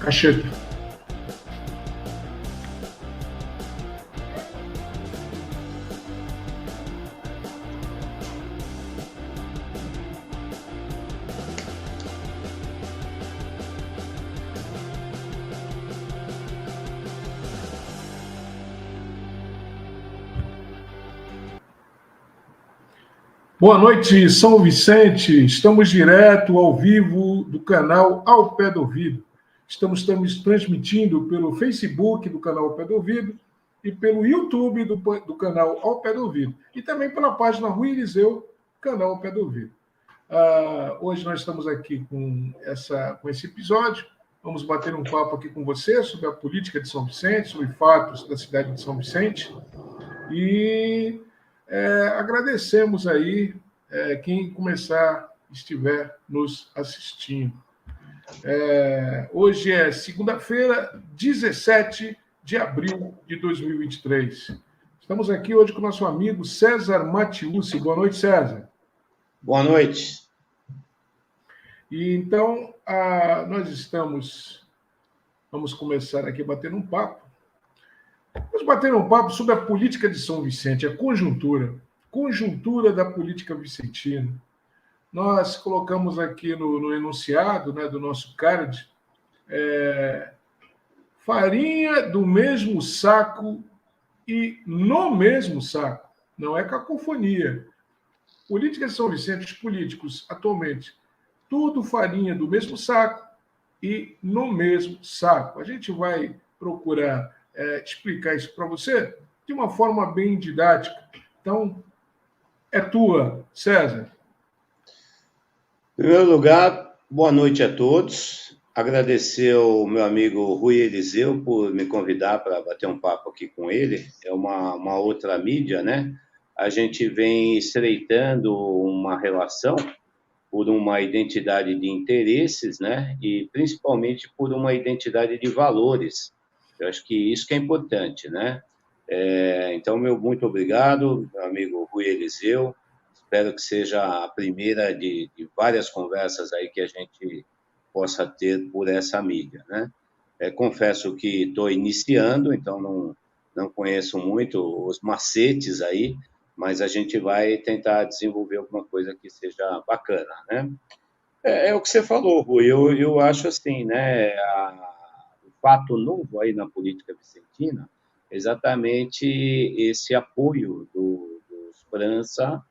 Cacheta. Boa noite, São Vicente. Estamos direto ao vivo do canal Ao Pé do Ouvido. Estamos transmitindo pelo Facebook do canal Ao Pé do Ouvido e pelo YouTube do canal Ao Pé do Ouvido. E também pela página Rui Eliseu, canal Ao Pé do Ouvido. Hoje nós estamos aqui com esse episódio. Vamos bater um papo aqui com você sobre a política de São Vicente, sobre fatos da cidade de São Vicente. E agradecemos aí quem estiver nos assistindo. Hoje é segunda-feira, 17 de abril de 2023. Estamos aqui hoje com o nosso amigo César Matiusi. Boa noite, César. Boa noite. E então, vamos começar aqui batendo um papo. Vamos bater um papo sobre a política de São Vicente, a conjuntura da política vicentina. Nós colocamos aqui no enunciado, né, do nosso card, farinha do mesmo saco e no mesmo saco. Não é cacofonia. Política de São Vicente, os políticos, atualmente, tudo farinha do mesmo saco e no mesmo saco. A gente vai procurar explicar isso para você de uma forma bem didática. Então, é tua, César. Em primeiro lugar, boa noite a todos. Agradecer ao meu amigo Rui Eliseu por me convidar para bater um papo aqui com ele. É uma outra mídia, né? A gente vem estreitando uma relação por uma identidade de interesses, né? E principalmente por uma identidade de valores. Eu acho que isso que é importante, né? Então, meu muito obrigado, meu amigo Rui Eliseu. Espero que seja a primeira de várias conversas aí que a gente possa ter por essa mídia, né? Confesso que estou iniciando, então não conheço muito os macetes aí, mas a gente vai tentar desenvolver alguma coisa que seja bacana, né? É o que você falou, Rui. Eu acho assim, né? O fato novo aí na política vicentina é exatamente esse apoio dos França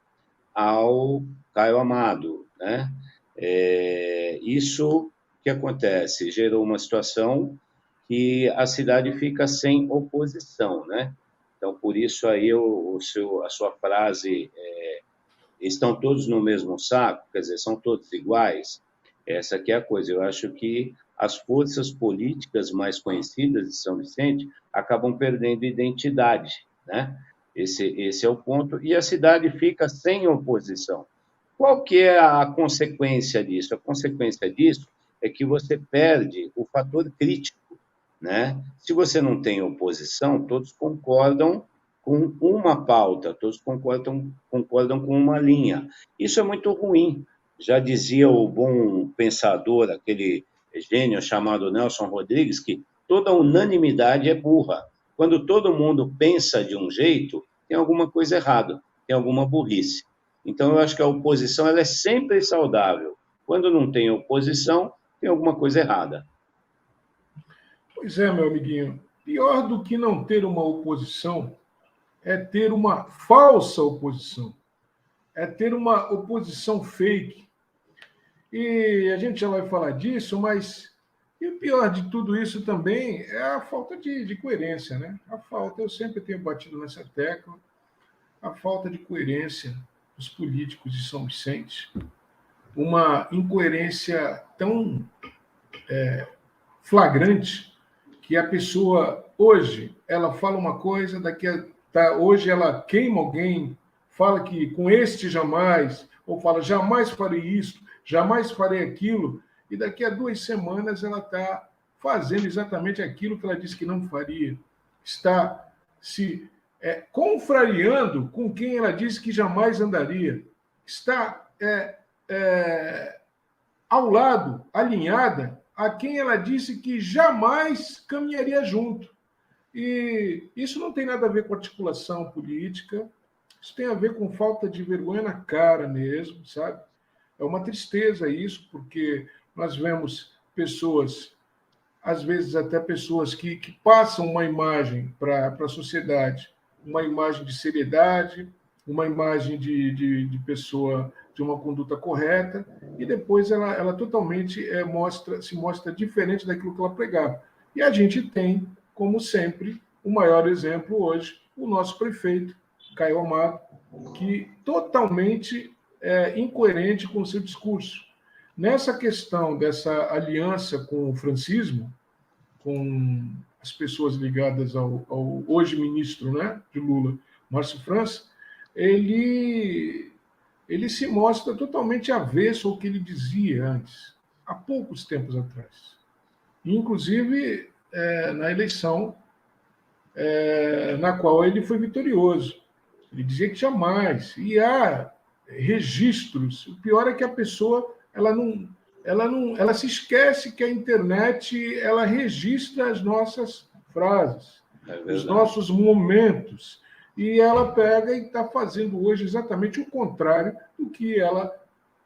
ao Caio Amado, né? Isso que acontece gerou uma situação que a cidade fica sem oposição, né? Então, por isso aí a sua frase estão todos no mesmo saco, quer dizer, são todos iguais. Essa aqui é a coisa. Eu acho que as forças políticas mais conhecidas de São Vicente acabam perdendo identidade, né? Esse é o ponto. E a cidade fica sem oposição. Qual que é a consequência disso? A consequência disso é que você perde o fator crítico, né? Se você não tem oposição, todos concordam com uma pauta, todos concordam com uma linha. Isso é muito ruim. Já dizia o bom pensador, aquele gênio chamado Nelson Rodrigues, que toda unanimidade é burra. Quando todo mundo pensa de um jeito, tem alguma coisa errada, tem alguma burrice. Então, eu acho que a oposição ela é sempre saudável. Quando não tem oposição, tem alguma coisa errada. Pois é, meu amiguinho. Pior do que não ter uma oposição é ter uma falsa oposição. É ter uma oposição fake. E a gente já vai falar disso, mas e o pior de tudo isso também é a falta de coerência, né? Eu sempre tenho batido nessa tecla, a falta de coerência dos políticos de São Vicente. Uma incoerência tão flagrante que a pessoa, hoje, ela fala uma coisa, hoje ela queima alguém, fala que com este jamais, ou fala jamais farei isso, jamais farei aquilo, e daqui a 2 semanas ela está fazendo exatamente aquilo que ela disse que não faria. Está se confrariando com quem ela disse que jamais andaria. Está ao lado, alinhada a quem ela disse que jamais caminharia junto. E isso não tem nada a ver com articulação política, isso tem a ver com falta de vergonha na cara mesmo, sabe? É uma tristeza isso, porque nós vemos pessoas, às vezes até pessoas que passam uma imagem para a sociedade, uma imagem de seriedade, uma imagem de pessoa de uma conduta correta, e depois ela totalmente se mostra diferente daquilo que ela pregava. E a gente tem, como sempre, o maior exemplo hoje, o nosso prefeito, Caio Amado, que totalmente incoerente com o seu discurso. Nessa questão dessa aliança com o francismo, com as pessoas ligadas ao hoje ministro, né, de Lula, Márcio França, ele se mostra totalmente avesso ao que ele dizia antes, há poucos tempos atrás. Inclusive, na eleição na qual ele foi vitorioso. Ele dizia que jamais. E há registros. O pior é que a pessoa ela se esquece que a internet ela registra as nossas frases, os nossos momentos. E ela pega e está fazendo hoje exatamente o contrário do que ela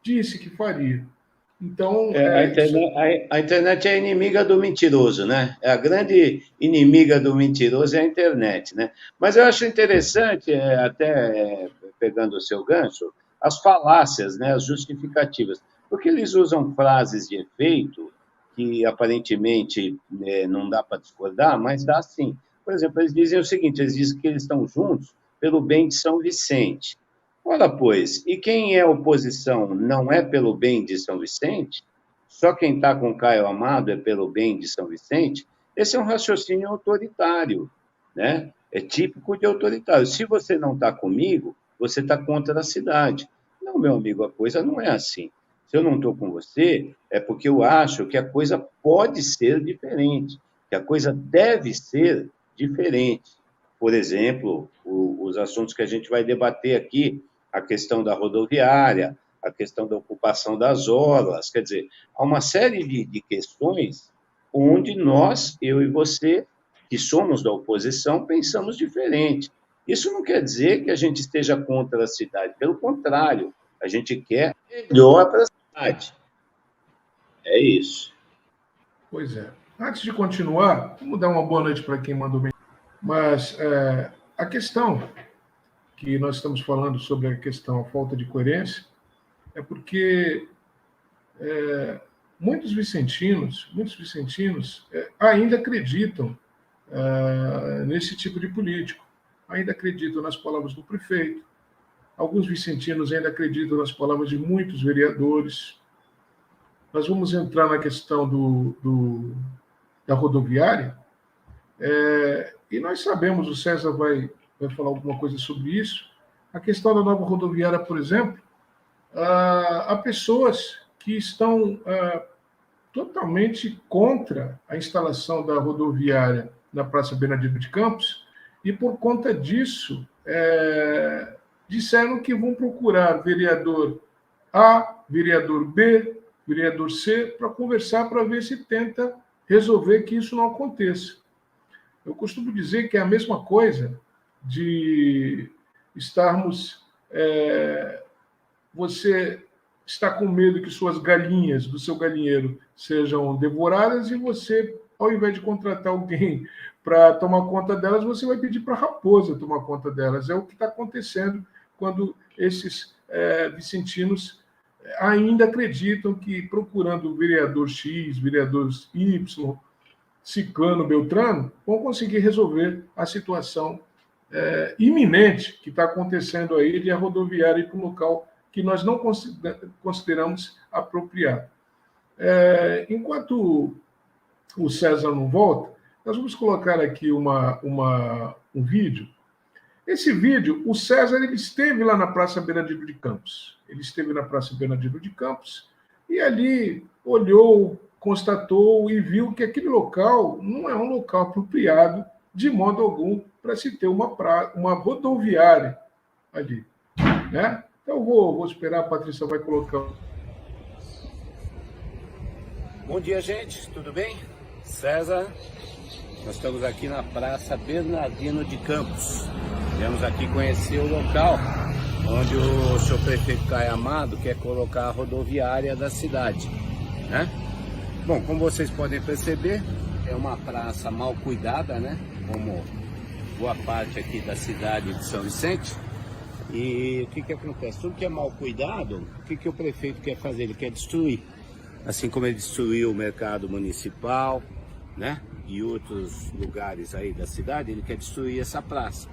disse que faria. Então, a internet é inimiga do mentiroso, né? A grande inimiga do mentiroso é a internet, né? Mas eu acho interessante, até pegando o seu gancho, as falácias, né? As justificativas. Porque eles usam frases de efeito que aparentemente não dá para discordar, mas dá sim. Por exemplo, eles dizem o seguinte, eles dizem que eles estão juntos pelo bem de São Vicente. Ora, pois, e quem é oposição não é pelo bem de São Vicente? Só quem está com Caio Amado é pelo bem de São Vicente? Esse é um raciocínio autoritário, né? É típico de autoritário. Se você não está comigo, você está contra a cidade. Não, meu amigo, a coisa não é assim. Se eu não estou com você, é porque eu acho que a coisa pode ser diferente, que a coisa deve ser diferente. Por exemplo, os assuntos que a gente vai debater aqui, a questão da rodoviária, a questão da ocupação das orlas, quer dizer, há uma série de questões onde nós, eu e você, que somos da oposição, pensamos diferente. Isso não quer dizer que a gente esteja contra a cidade, pelo contrário, a gente quer melhor para a cidade. É isso. Pois é. Antes de continuar, vamos dar uma boa noite para quem mandou bem. Mas a questão que nós estamos falando sobre a questão, a falta de coerência, é porque muitos vicentinos ainda acreditam nesse tipo de político, ainda acreditam nas palavras do prefeito, alguns vicentinos ainda acreditam nas palavras de muitos vereadores. Nós vamos entrar na questão da rodoviária, e nós sabemos, o César vai falar alguma coisa sobre isso, a questão da nova rodoviária, por exemplo, há pessoas que estão totalmente contra a instalação da rodoviária na Praça Bernardino de Campos, e por conta disso, disseram que vão procurar vereador A, vereador B, vereador C, para conversar, para ver se tenta resolver que isso não aconteça. Eu costumo dizer que é a mesma coisa de estarmos... você está com medo que suas galinhas do seu galinheiro sejam devoradas e você, ao invés de contratar alguém para tomar conta delas, você vai pedir para a raposa tomar conta delas. É o que está acontecendo quando esses vicentinos ainda acreditam que procurando o vereador X, vereador Y, Ciclano, Beltrano, vão conseguir resolver a situação iminente que está acontecendo aí de a rodoviária ir para um local que nós não consideramos apropriado. Enquanto o César não volta, nós vamos colocar aqui um vídeo. Esse vídeo, o César ele esteve lá na Praça Bernardino de Campos. Ele esteve na Praça Bernardino de Campos e ali olhou, constatou e viu que aquele local não é um local apropriado de modo algum para se ter uma rodoviária ali, né? Então, eu vou esperar, a Patrícia vai colocar. Bom dia, gente, tudo bem? César, nós estamos aqui na Praça Bernardino de Campos. Viemos aqui conhecer o local onde o senhor prefeito Caio Amado quer colocar a rodoviária da cidade, né? Bom, como vocês podem perceber, é uma praça mal cuidada, né? Como boa parte aqui da cidade de São Vicente. E o que acontece? Tudo que é mal cuidado, o que o prefeito quer fazer? Ele quer destruir. Assim como ele destruiu o mercado municipal, né? E outros lugares aí da cidade, ele quer destruir essa praça.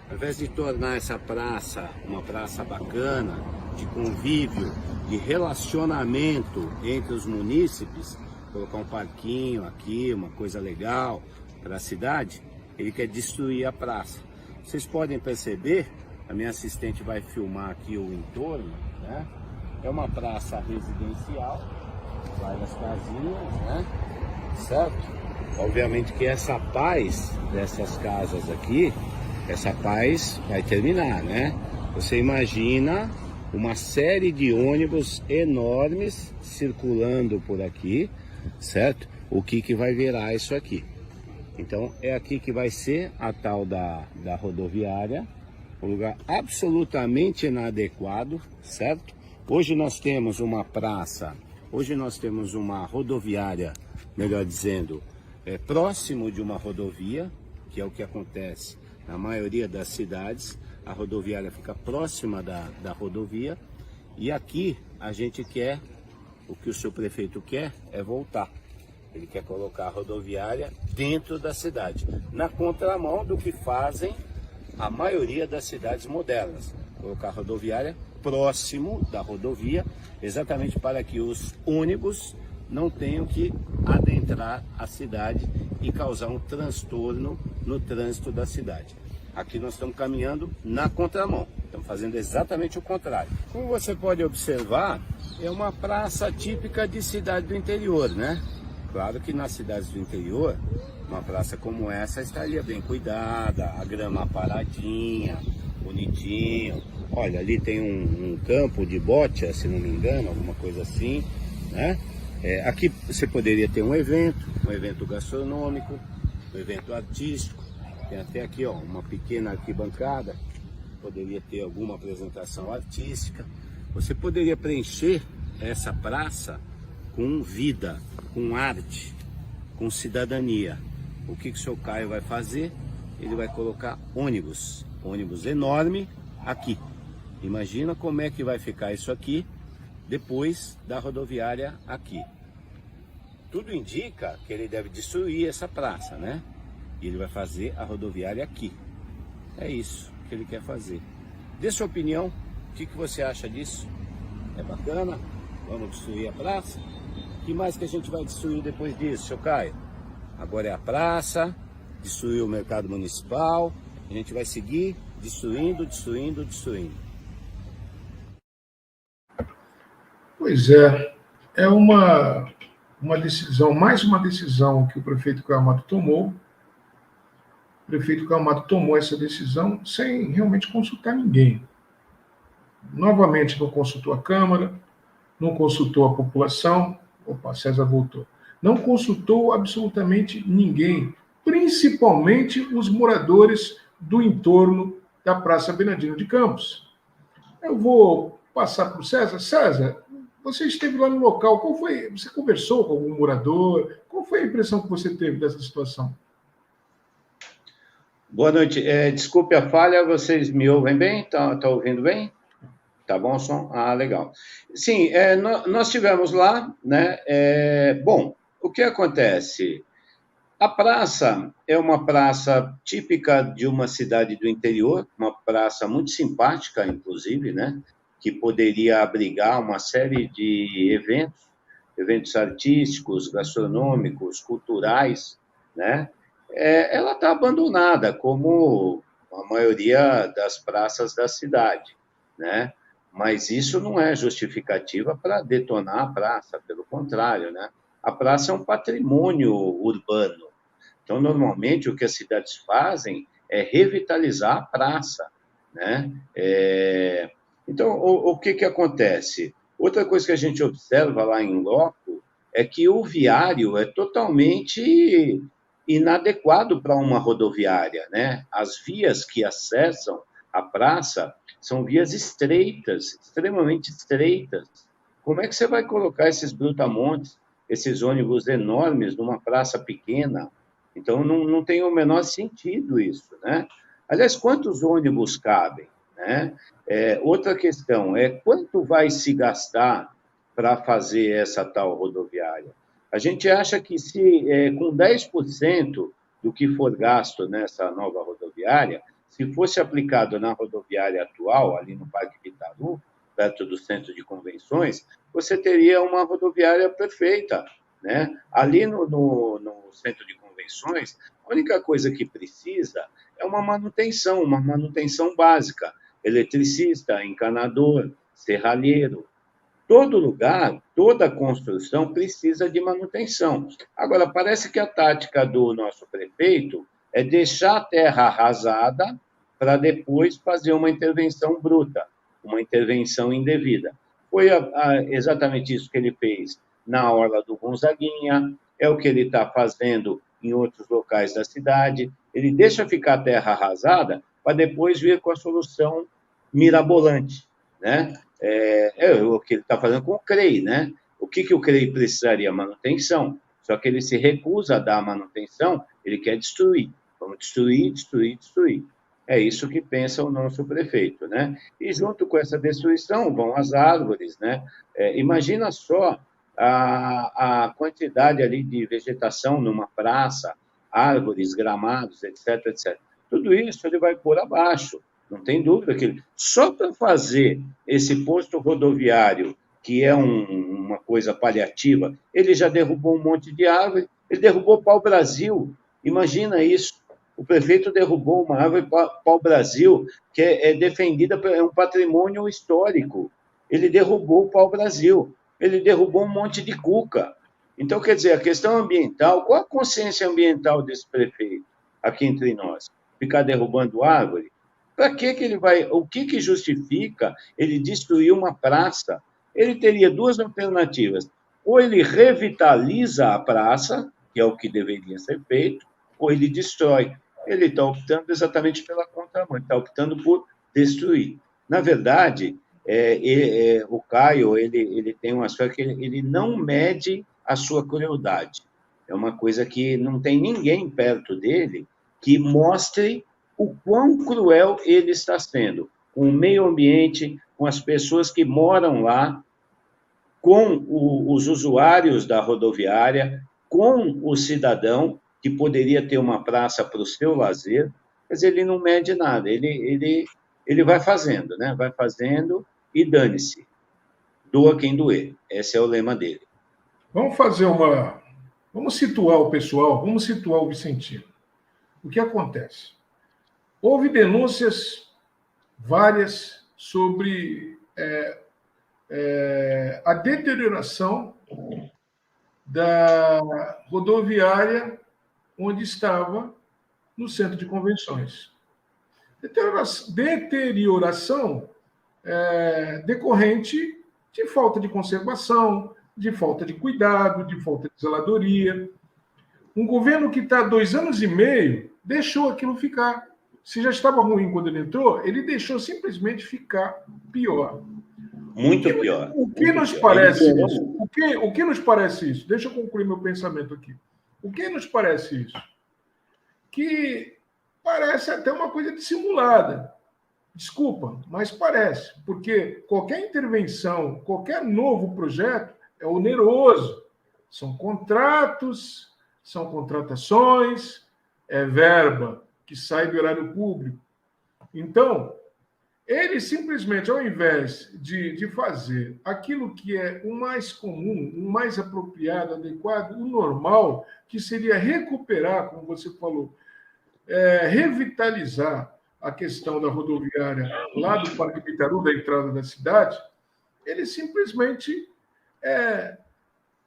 Ao invés de tornar essa praça uma praça bacana, de convívio, de relacionamento entre os munícipes, colocar um parquinho aqui, uma coisa legal para a cidade, ele quer destruir a praça. Vocês podem perceber, a minha assistente vai filmar aqui o entorno, né? É uma praça residencial, várias casinhas, né? Certo? Obviamente que essa paz dessas casas aqui, essa paz vai terminar, né? Você imagina uma série de ônibus enormes circulando por aqui, certo? O que vai virar isso aqui? Então é aqui que vai ser a tal da rodoviária, um lugar absolutamente inadequado, certo? Hoje nós temos uma praça, hoje nós temos uma rodoviária, melhor dizendo, próximo de uma rodovia, que é o que acontece na maioria das cidades. A rodoviária fica próxima da rodovia, e aqui a gente quer, o que o seu prefeito quer é voltar. Ele quer colocar a rodoviária dentro da cidade, na contramão do que fazem a maioria das cidades modernas. Colocar a rodoviária próximo da rodovia, exatamente para que os ônibus não tenham que adentrar a cidade e causar um transtorno no trânsito da cidade. Aqui nós estamos caminhando na contramão, estamos fazendo exatamente o contrário. Como você pode observar, é uma praça típica de cidade do interior, né? Claro que nas cidades do interior, uma praça como essa estaria bem cuidada, a grama paradinha, bonitinho. Olha, ali tem um campo de bote, se não me engano, alguma coisa assim, né? Aqui você poderia ter um evento gastronômico, um evento artístico. Tem até aqui, ó, uma pequena arquibancada, poderia ter alguma apresentação artística. Você poderia preencher essa praça com vida, com arte, com cidadania. O que o seu Caio vai fazer? Ele vai colocar ônibus enorme aqui. Imagina como é que vai ficar isso aqui depois da rodoviária aqui. Tudo indica que ele deve destruir essa praça, né? E ele vai fazer a rodoviária aqui. É isso que ele quer fazer. Dê sua opinião, o que você acha disso? É bacana? Vamos destruir a praça? O que mais que a gente vai destruir depois disso, seu Caio? Agora é a praça, destruir o mercado municipal, a gente vai seguir destruindo. Pois é uma decisão, mais uma decisão que o prefeito Caio Amado tomou. O prefeito Caio Amado tomou essa decisão sem realmente consultar ninguém. Novamente, não consultou a Câmara, não consultou a população. Opa, César voltou. Não consultou absolutamente ninguém, principalmente os moradores do entorno da Praça Bernardino de Campos. Eu vou passar para o César. César, você esteve lá no local, qual foi? Você conversou com algum morador? Qual foi a impressão que você teve dessa situação? Boa noite. Desculpe a falha, vocês me ouvem bem? Tá ouvindo bem? Tá bom o som? Ah, legal. Sim, nós estivemos lá, né? Bom, o que acontece? A praça é uma praça típica de uma cidade do interior, uma praça muito simpática, inclusive, né? Que poderia abrigar uma série de eventos artísticos, gastronômicos, culturais, né? Ela está abandonada, como a maioria das praças da cidade, né? Mas isso não é justificativa para detonar a praça, pelo contrário, né? A praça é um patrimônio urbano. Então, normalmente, o que as cidades fazem é revitalizar a praça, né? Então, o que acontece? Outra coisa que a gente observa lá em loco é que o viário é totalmente inadequado para uma rodoviária, né? As vias que acessam a praça são vias estreitas, extremamente estreitas. Como é que você vai colocar esses brutamontes, esses ônibus enormes numa praça pequena? Então, não tem o menor sentido isso, né? Aliás, quantos ônibus cabem, né? Outra questão é quanto vai se gastar para fazer essa tal rodoviária? A gente acha que se com 10% do que for gasto nessa nova rodoviária, se fosse aplicado na rodoviária atual, ali no Parque Pitaru, perto do centro de convenções, você teria uma rodoviária perfeita, né? Ali no centro de convenções, a única coisa que precisa é uma manutenção básica, eletricista, encanador, serralheiro. Todo lugar, toda construção precisa de manutenção. Agora, parece que a tática do nosso prefeito é deixar a terra arrasada para depois fazer uma intervenção bruta, uma intervenção indevida. Foi exatamente isso que ele fez na Orla do Gonzaguinha, é o que ele está fazendo em outros locais da cidade. Ele deixa ficar a terra arrasada para depois vir com a solução mirabolante, né? O que ele está fazendo com o CREI, né? O que o CREI precisaria? Manutenção. Só que ele se recusa a dar a manutenção, ele quer destruir. Vamos destruir, destruir, destruir. É isso que pensa o nosso prefeito, né? E junto com essa destruição vão as árvores, né? Imagina só a quantidade ali de vegetação numa praça, árvores, gramados, etc, etc. Tudo isso ele vai pôr abaixo. Não tem dúvida que ele... Só para fazer esse posto rodoviário, que é uma coisa paliativa, ele já derrubou um monte de árvore, ele derrubou pau-brasil. Imagina isso. O prefeito derrubou uma árvore pau-brasil, que é defendida, é um patrimônio histórico. Ele derrubou o pau-brasil. Ele derrubou um monte de cuca. Então, quer dizer, a questão ambiental, qual a consciência ambiental desse prefeito aqui entre nós? Ficar derrubando árvore? Para que ele vai... O que justifica ele destruir uma praça? Ele teria duas alternativas. Ou ele revitaliza a praça, que é o que deveria ser feito, ou ele destrói. Ele está optando exatamente pela contramão, está optando por destruir. Na verdade, o Caio ele tem um aspecto que ele não mede a sua crueldade. É uma coisa que não tem ninguém perto dele que mostre o quão cruel ele está sendo com o meio ambiente, com as pessoas que moram lá, com os usuários da rodoviária, com o cidadão que poderia ter uma praça para o seu lazer, mas ele não mede nada, ele vai fazendo, né? Vai fazendo e dane-se. Doa quem doer. Esse é o lema dele. Vamos situar o pessoal, vamos situar o Vicentino. O que acontece? Houve denúncias várias sobre a deterioração da rodoviária onde estava no centro de convenções. Deterioração decorrente de falta de conservação, de falta de cuidado, de falta de zeladoria. Um governo que está há 2 anos e meio deixou aquilo ficar. Se já estava ruim quando ele entrou, ele deixou simplesmente ficar pior. Muito pior. O que nos parece isso? O que nos parece isso? Deixa eu concluir meu pensamento aqui. O que nos parece isso? Que parece até uma coisa dissimulada. Desculpa, mas parece. Porque qualquer intervenção, qualquer novo projeto é oneroso. São contratos, são contratações, é verba que sai do erário público. Então, ele simplesmente, ao invés de fazer aquilo que é o mais comum, o mais apropriado, adequado, o normal, que seria recuperar, como você falou, revitalizar a questão da rodoviária lá do Parque Pitaru, da entrada da cidade, ele simplesmente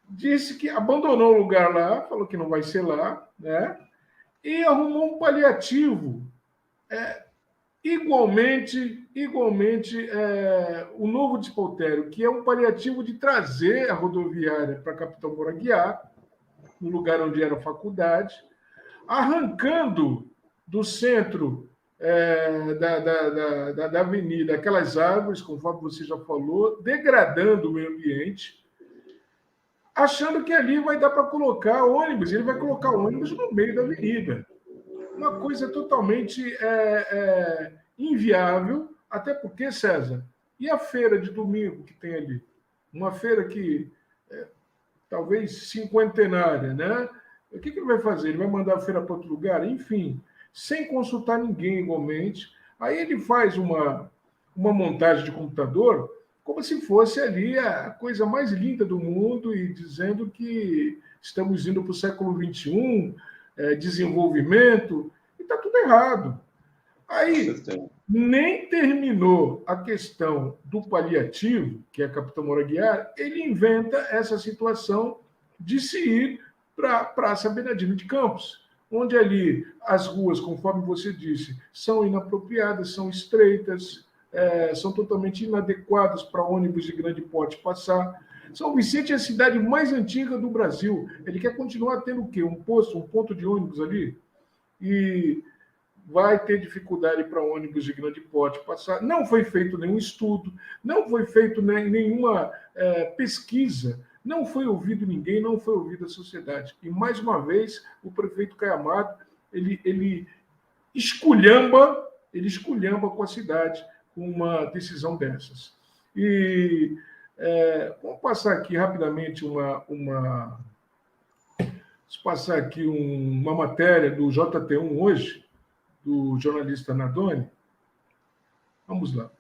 disse que abandonou o lugar lá, falou que não vai ser lá, né? E arrumou um paliativo Igualmente, o novo Despoutério, que é um paliativo de trazer a rodoviária para a Capitão Moraguiar, no lugar onde era a faculdade, arrancando do centro da avenida aquelas árvores, conforme você já falou, degradando o meio ambiente, achando que ali vai dar para colocar ônibus. Ele vai colocar ônibus no meio da avenida. Uma coisa totalmente inviável, até porque, César, e a feira de domingo que tem ali? Uma feira que talvez cinquentenária, né? O que ele vai fazer? Ele vai mandar a feira para outro lugar? Enfim, sem consultar ninguém igualmente. Aí ele faz uma montagem de computador como se fosse ali a coisa mais linda do mundo e dizendo que estamos indo para o século XXI, desenvolvimento, e está tudo errado. Aí, nem terminou a questão do paliativo, que é a Capitão Moraguiar, ele inventa essa situação de se ir para a Praça Bernardino de Campos, onde ali as ruas, conforme você disse, são inapropriadas, são estreitas, são totalmente inadequadas para ônibus de grande porte passar. São Vicente é a cidade mais antiga do Brasil. Ele quer continuar tendo o quê? Um ponto de ônibus ali? E vai ter dificuldade para ônibus de grande porte passar. Não foi feito nenhum estudo, não foi feito nenhuma pesquisa, não foi ouvido ninguém, não foi ouvida a sociedade. E, mais uma vez, o prefeito Caio Amado, ele esculhamba com a cidade com uma decisão dessas. E vamos passar aqui rapidamente uma matéria do JT1 hoje, do jornalista Nadoni. Vamos lá.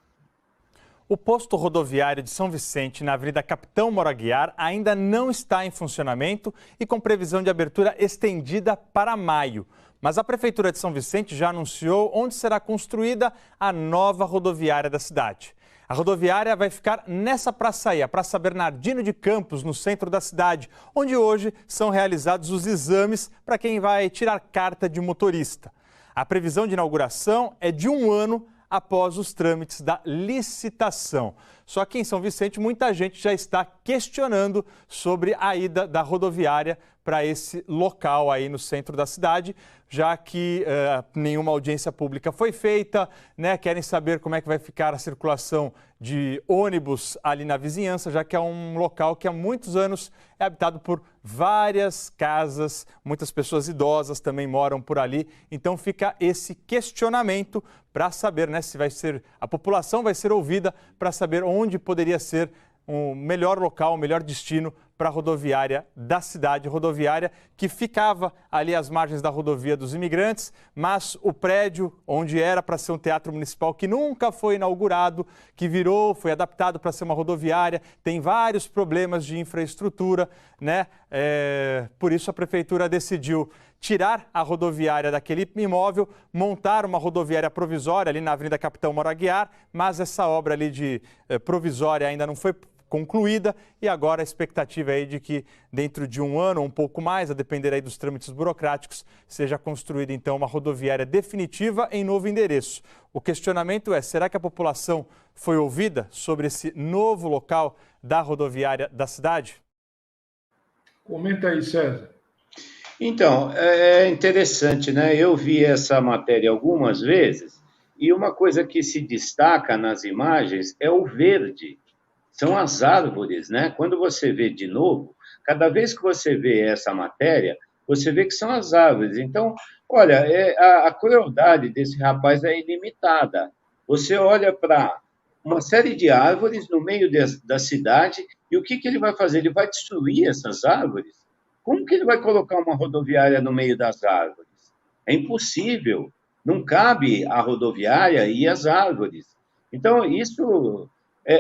O posto rodoviário de São Vicente, na Avenida Capitão Moraguiar, ainda não está em funcionamento e com previsão de abertura estendida para maio. Mas a Prefeitura de São Vicente já anunciou onde será construída a nova rodoviária da cidade. A rodoviária vai ficar nessa praça aí, a Praça Bernardino de Campos, no centro da cidade, onde hoje são realizados os exames para quem vai tirar carta de motorista. A previsão de inauguração é de 1 ano após os trâmites da licitação. Só que em São Vicente muita gente já está questionando sobre a ida da rodoviária para esse local aí no centro da cidade, já que nenhuma audiência pública foi feita, né? Querem saber como é que vai ficar a circulação de ônibus ali na vizinhança, já que é um local que há muitos anos é habitado por várias casas, muitas pessoas idosas também moram por ali, então fica esse questionamento para saber, né, se a população vai ser ouvida para saber onde poderia ser o melhor local, o melhor destino para a rodoviária da cidade, rodoviária que ficava ali às margens da rodovia dos Imigrantes, mas o prédio onde era para ser um teatro municipal que nunca foi inaugurado, que foi adaptado para ser uma rodoviária, tem vários problemas de infraestrutura, né? Por isso a prefeitura decidiu tirar a rodoviária daquele imóvel, montar uma rodoviária provisória ali na Avenida Capitão Moraguiar, mas essa obra ali de provisória ainda não foi concluída e agora a expectativa é de que dentro de 1 ano ou um pouco mais, a depender aí dos trâmites burocráticos, seja construída então uma rodoviária definitiva em novo endereço. O questionamento é, será que a população foi ouvida sobre esse novo local da rodoviária da cidade? Comenta aí, César. Então, é interessante, né? Eu vi essa matéria algumas vezes e uma coisa que se destaca nas imagens é o verde. São as árvores, né? Quando você vê de novo, cada vez que você vê essa matéria, você vê que são as árvores. Então, olha, a crueldade desse rapaz é ilimitada. Você olha para uma série de árvores no meio da cidade e o que ele vai fazer? Ele vai destruir essas árvores? Como que ele vai colocar uma rodoviária no meio das árvores? É impossível. Não cabe a rodoviária e as árvores. Então, isso...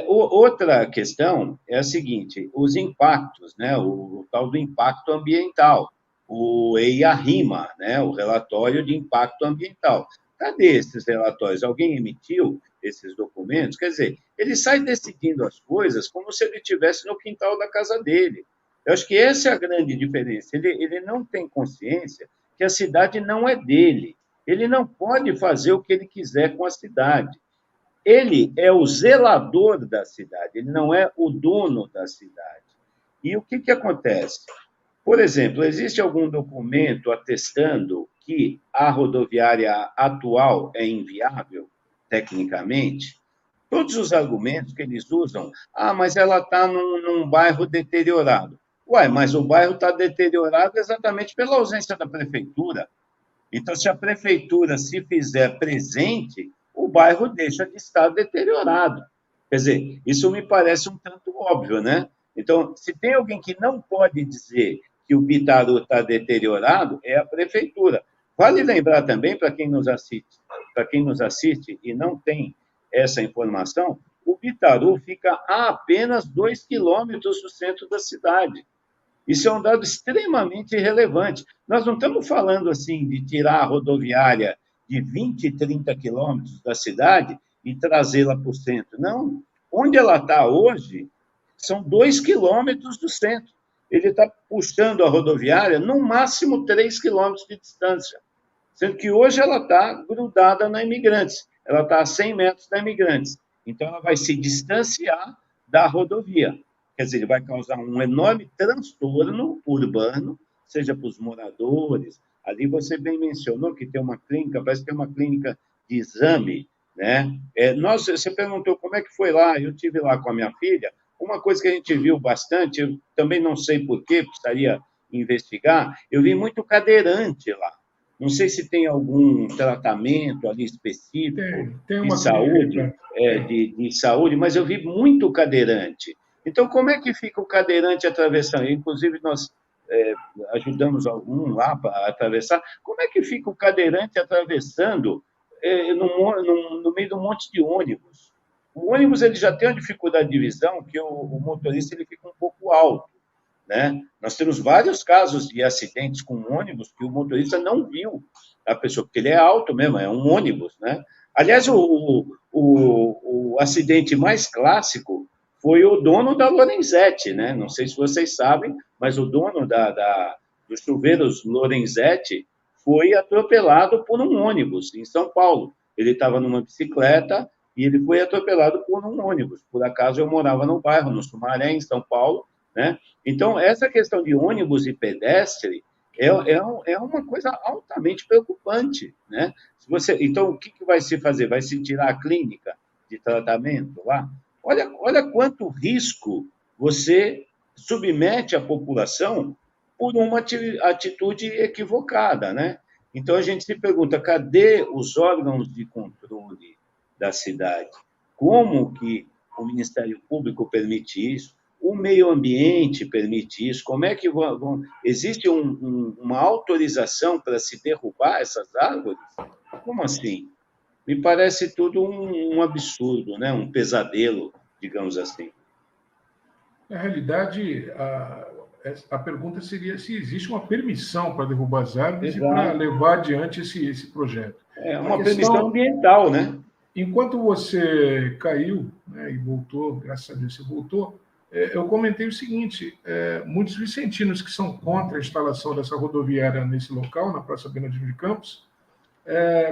outra questão é a seguinte, os impactos, né? O tal do impacto ambiental, o EIA-RIMA, né? O relatório de impacto ambiental. Cadê esses relatórios? Alguém emitiu esses documentos? Quer dizer, ele sai decidindo as coisas como se ele estivesse no quintal da casa dele. Eu acho que essa é a grande diferença. Ele não tem consciência que a cidade não é dele. Ele não pode fazer o que ele quiser com a cidade. Ele é o zelador da cidade, ele não é o dono da cidade. E o que acontece? Por exemplo, existe algum documento atestando que a rodoviária atual é inviável, tecnicamente? Todos os argumentos que eles usam, mas ela está num bairro deteriorado. Ué, mas o bairro está deteriorado exatamente pela ausência da prefeitura. Então, se a prefeitura se fizer presente, o bairro deixa de estar deteriorado. Quer dizer, isso me parece um tanto óbvio, né? Então, se tem alguém que não pode dizer que o Pitaru está deteriorado, é a prefeitura. Vale lembrar também, para quem nos assiste e não tem essa informação, o Pitaru fica a apenas 2 quilômetros do centro da cidade. Isso é um dado extremamente relevante. Nós não estamos falando assim de tirar a rodoviária de 20, 30 quilômetros da cidade e trazê-la para o centro. Não. Onde ela está hoje são 2 quilômetros do centro. Ele está puxando a rodoviária no máximo 3 quilômetros de distância, sendo que hoje ela está grudada na Imigrantes. Ela está a 100 metros da Imigrantes. Então, ela vai se distanciar da rodovia. Quer dizer, ele vai causar um enorme transtorno urbano, seja para os moradores. Ali você bem mencionou que tem uma clínica, parece que tem uma clínica de exame, né? Você perguntou como é que foi lá, eu estive lá com a minha filha. Uma coisa que a gente viu bastante, eu também não sei porquê, precisaria investigar, eu vi muito cadeirante lá. Não sei se tem algum tratamento ali específico tem de saúde, de saúde, mas eu vi muito cadeirante. Então, como é que fica o cadeirante atravessando? Inclusive, nós ajudamos algum lá para atravessar. Como é que fica o cadeirante atravessando no meio de um monte de ônibus? O ônibus ele já tem uma dificuldade de visão, que o motorista ele fica um pouco alto, né? Nós temos vários casos de acidentes com ônibus que o motorista não viu a pessoa, porque ele é alto mesmo, é um ônibus, né? Aliás, o acidente mais clássico foi o dono da Lorenzetti, né? Não sei se vocês sabem, mas o dono dos chuveiros Lorenzetti foi atropelado por um ônibus em São Paulo. Ele estava numa bicicleta e ele foi atropelado por um ônibus. Por acaso, eu morava no bairro, no Sumaré, em São Paulo, né? Então, essa questão de ônibus e pedestre é uma coisa altamente preocupante, né? Então, o que vai se fazer? Vai se tirar a clínica de tratamento lá? Olha quanto risco você submete a população por uma atitude equivocada, né? Então, a gente se pergunta, cadê os órgãos de controle da cidade? Como que o Ministério Público permite isso? O meio ambiente permite isso? Como é que existe uma autorização para se derrubar essas árvores? Como assim? Me parece tudo um absurdo, né? Um pesadelo, digamos assim. Na realidade, a pergunta seria se existe uma permissão para derrubar as árvores. Exato. E para levar adiante esse projeto. É uma permissão ambiental, né? Enquanto você caiu, né, e voltou, graças a Deus você voltou, eu comentei o seguinte, muitos vicentinos que são contra a instalação dessa rodoviária nesse local, na Praça Bernardino de Campos,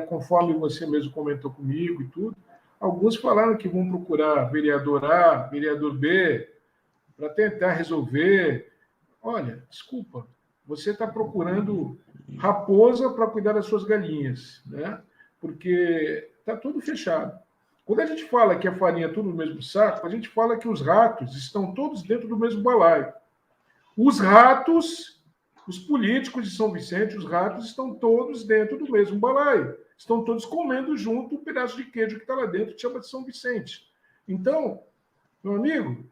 conforme você mesmo comentou comigo e tudo, alguns falaram que vão procurar vereador A, vereador B, para tentar resolver. Olha, desculpa, você está procurando raposa para cuidar das suas galinhas, né? Porque está tudo fechado. Quando a gente fala que a farinha é tudo no mesmo saco, a gente fala que os ratos estão todos dentro do mesmo balaio. Os ratos, os políticos de São Vicente, os ratos estão todos dentro do mesmo balaio. Estão todos comendo junto um pedaço de queijo que está lá dentro, que chama de São Vicente. Então, meu amigo,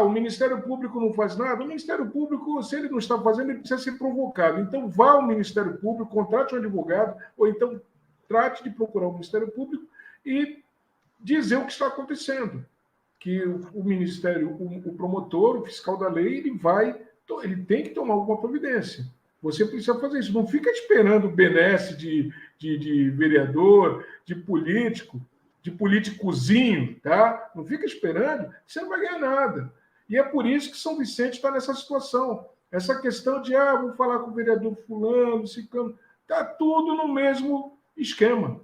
o Ministério Público não faz nada. O Ministério Público, se ele não está fazendo, ele precisa ser provocado. Então, vá ao Ministério Público, contrate um advogado, ou então trate de procurar o Ministério Público e dizer o que está acontecendo. Que o Ministério, o promotor, o fiscal da lei, ele tem que tomar alguma providência. Você precisa fazer isso. Não fica esperando benesse de vereador, de político, de políticozinho, tá? Não fica esperando, você não vai ganhar nada. E é por isso que São Vicente está nessa situação. Essa questão de, vou falar com o vereador fulano, ciclano, está tudo no mesmo esquema.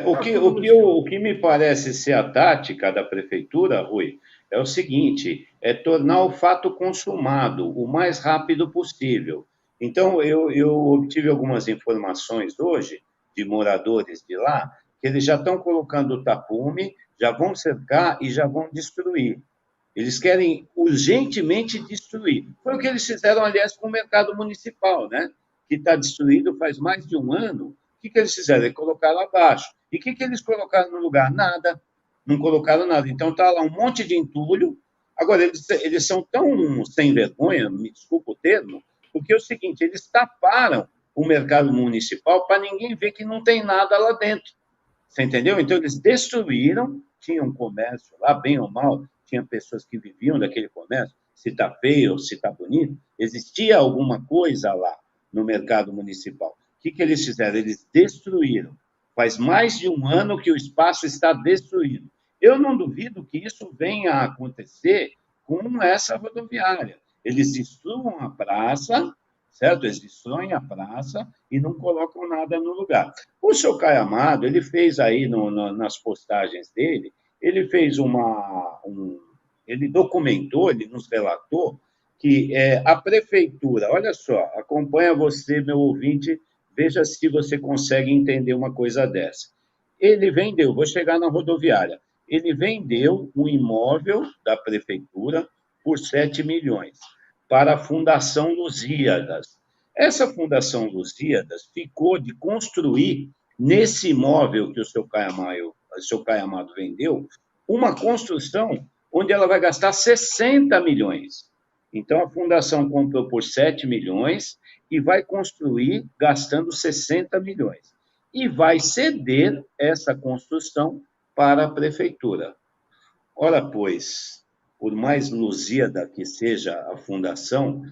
O que me parece ser a tática da prefeitura, Rui, é o seguinte, é tornar o fato consumado o mais rápido possível. Então, eu obtive algumas informações hoje de moradores de lá, que eles já estão colocando o tapume, já vão cercar e já vão destruir. Eles querem urgentemente destruir. Foi o que eles fizeram, aliás, com o mercado municipal, né? Que está destruído faz mais de um ano. O que eles fizeram? Eles colocaram abaixo. E o que eles colocaram no lugar? Nada. Não colocaram nada. Então está lá um monte de entulho. Agora, eles são tão sem vergonha, me desculpa o termo, porque é o seguinte, eles taparam o mercado municipal para ninguém ver que não tem nada lá dentro. Você entendeu? Então, eles destruíram, tinha um comércio lá, bem ou mal, tinha pessoas que viviam daquele comércio, se está feio ou se está bonito, existia alguma coisa lá no mercado municipal. O que eles fizeram? Eles destruíram. Faz mais de um ano que o espaço está destruído. Eu não duvido que isso venha a acontecer com essa rodoviária. Eles destruam a praça, certo? Eles destroem a praça e não colocam nada no lugar. O seu Caio Amado, ele fez aí nas postagens dele, ele fez ele documentou, ele nos relatou que a prefeitura, olha só, acompanha você, meu ouvinte, veja se você consegue entender uma coisa dessa. Ele vendeu, vou chegar na rodoviária, ele vendeu um imóvel da prefeitura por 7 milhões para a Fundação Lusíadas. Essa Fundação Lusíadas ficou de construir, nesse imóvel que o seu Caio Amado vendeu, uma construção onde ela vai gastar 60 milhões. Então, a Fundação comprou por 7 milhões e vai construir gastando 60 milhões. E vai ceder essa construção para a prefeitura. Ora, pois, por mais lusíada que seja a fundação,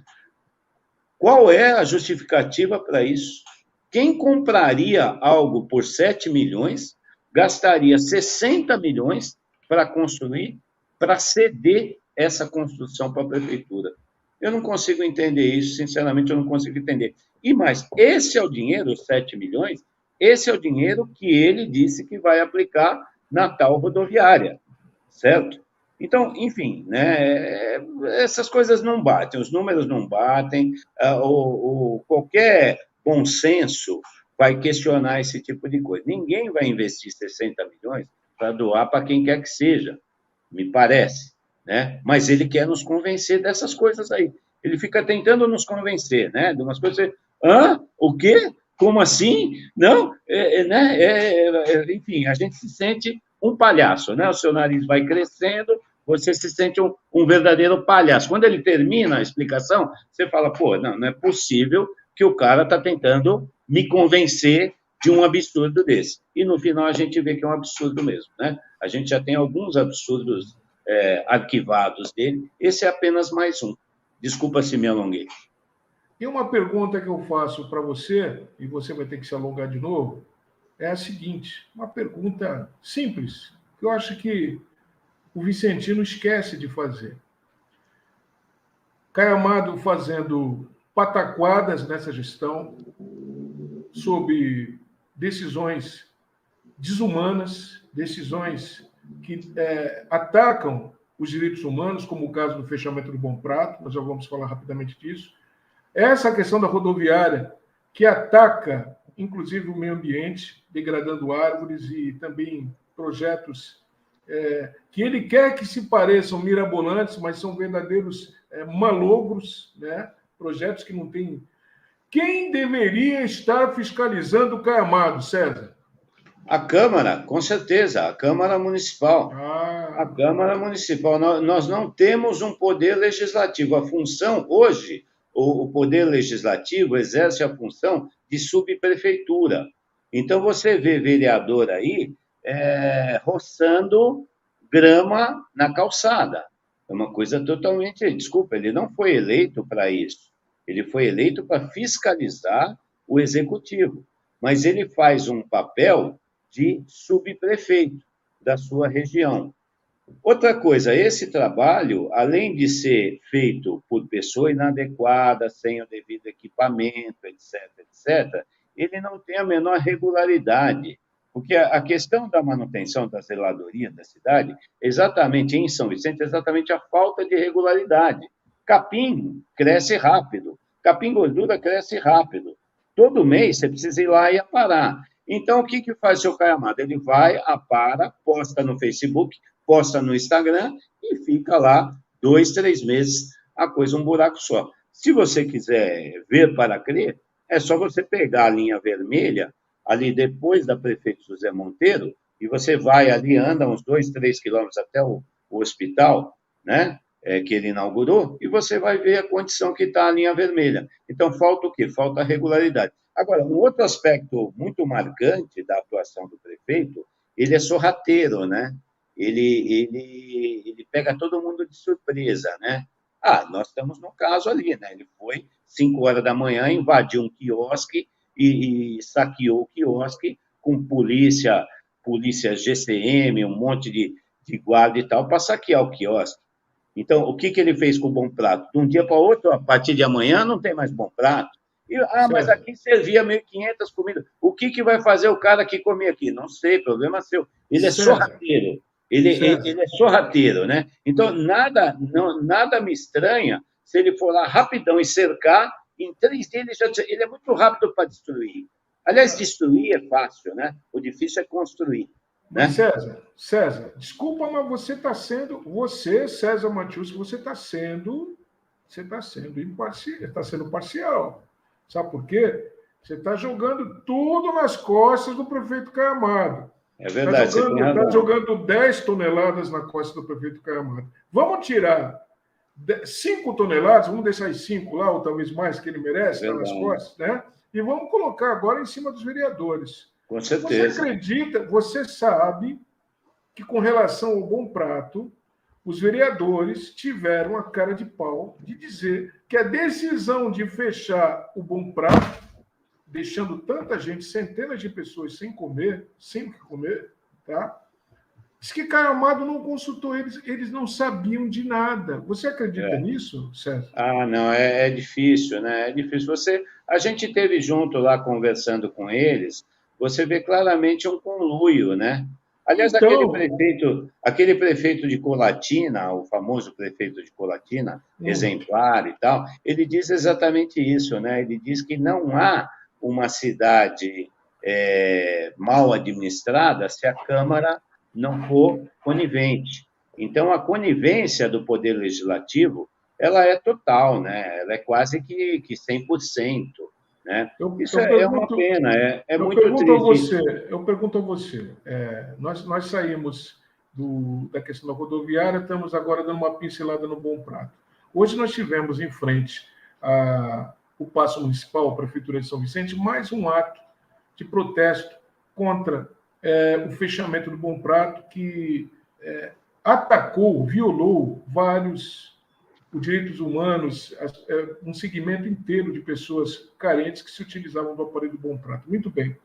qual é a justificativa para isso? Quem compraria algo por 7 milhões, gastaria 60 milhões para construir, para ceder essa construção para a prefeitura? Eu não consigo entender isso, sinceramente, eu não consigo entender. E mais, esse é o dinheiro, os 7 milhões, esse é o dinheiro que ele disse que vai aplicar na tal rodoviária, certo? Então, enfim, né, essas coisas não batem, os números não batem, qualquer bom senso vai questionar esse tipo de coisa. Ninguém vai investir 60 milhões para doar para quem quer que seja, me parece, né? Mas ele quer nos convencer dessas coisas aí. Ele fica tentando nos convencer, né? De umas coisas. O quê? Como assim? Não? Enfim, a gente se sente um palhaço, né? O seu nariz vai crescendo, você se sente um verdadeiro palhaço. Quando ele termina a explicação, você fala, pô, não é possível que o cara está tentando me convencer de um absurdo desse. E no final a gente vê que é um absurdo mesmo, né? A gente já tem alguns absurdos arquivados dele, esse é apenas mais um. Desculpa se me alonguei. E uma pergunta que eu faço para você, e você vai ter que se alongar de novo, é a seguinte, uma pergunta simples, que eu acho que o Vicentino esquece de fazer. Caio Amado fazendo pataquadas nessa gestão, sob decisões desumanas, decisões que atacam os direitos humanos, como o caso do fechamento do Bom Prato, nós já vamos falar rapidamente disso. Essa questão da rodoviária, que ataca, inclusive, o meio ambiente, degradando árvores e também projetos que ele quer que se pareçam mirabolantes, mas são verdadeiros malogros, né? Projetos que não têm... Quem deveria estar fiscalizando o Caio Amado, César? A Câmara, com certeza, a Câmara Municipal. A Câmara Municipal. Nós não temos um poder legislativo. A função, hoje, o poder legislativo exerce a função de subprefeitura. Então, você vê vereador aí roçando grama na calçada. É uma coisa totalmente... Desculpa, ele não foi eleito para isso. Ele foi eleito para fiscalizar o executivo. Mas ele faz um papel de subprefeito da sua região. Outra coisa, esse trabalho, além de ser feito por pessoa inadequada, sem o devido equipamento, etc., ele não tem a menor regularidade. Porque a questão da manutenção da zeladoria da cidade, exatamente em São Vicente, é exatamente a falta de regularidade. Capim cresce rápido, capim gordura cresce rápido. Todo mês você precisa ir lá e aparar. Então, o que faz o seu Caio Amado? Ele vai, apara, posta no Facebook, posta no Instagram e fica lá 2, 3 meses, a coisa um buraco só. Se você quiser ver para crer, é só você pegar a linha vermelha, ali depois da Prefeito José Monteiro, e você vai ali, anda uns 2, 3 quilômetros até o hospital, né, que ele inaugurou, e você vai ver a condição que está a linha vermelha. Então, falta o quê? Falta a regularidade. Agora, um outro aspecto muito marcante da atuação do prefeito, ele é sorrateiro, né? Ele pega todo mundo de surpresa, né? Nós estamos no caso ali, né? Ele foi 5 horas da manhã, invadiu um quiosque e saqueou o quiosque com polícia GCM, um monte de guarda e tal, para saquear o quiosque. Então, o que ele fez com o Bom Prato? De um dia para o outro, a partir de amanhã, não tem mais Bom Prato. Mas aqui servia 1.500 comidas. O que vai fazer o cara que come aqui? Não sei, problema seu. Ele é sorrateiro. Ele é sorrateiro, né? Então, nada me estranha se ele for lá rapidão e cercar, em 3 dias ele é muito rápido para destruir. Aliás, destruir é fácil, né? O difícil é construir. Mas, César, desculpa, mas você está sendo, César Matius, você está sendo imparcial, está sendo parcial. Sabe por quê? Você está jogando tudo nas costas do prefeito Caio Amado. É verdade. Está jogando 10 toneladas na costa do prefeito Caio Amado. Vamos tirar 5 toneladas, vamos deixar as 5 lá, ou talvez mais, que ele merece, está nas costas, né? E vamos colocar agora em cima dos vereadores. Com certeza. Você sabe que, com relação ao Bom Prato, os vereadores tiveram a cara de pau de dizer que a decisão de fechar o Bom Prato, deixando tanta gente, centenas de pessoas sem comer, tá? Diz que Caio Amado não consultou eles não sabiam de nada. Você acredita nisso, César? Não, é difícil, né? É difícil. A gente esteve junto lá conversando com eles, você vê claramente um conluio, né? Aliás, então, aquele prefeito de Colatina, o famoso prefeito de Colatina, exemplar e tal, ele diz exatamente isso, né? Ele diz que não há uma cidade mal administrada se a Câmara não for conivente. Então, a conivência do Poder Legislativo, ela é total, né? Ela é quase que 100%. Né? Isso é uma pena, é muito triste. Eu pergunto a você, nós saímos da questão da rodoviária, estamos agora dando uma pincelada no Bom Prato. Hoje nós tivemos em frente o Paço Municipal, a Prefeitura de São Vicente, mais um ato de protesto contra o fechamento do Bom Prato, que atacou, violou vários direitos humanos, um segmento inteiro de pessoas carentes que se utilizavam do aparelho do Bom Prato. Muito bem.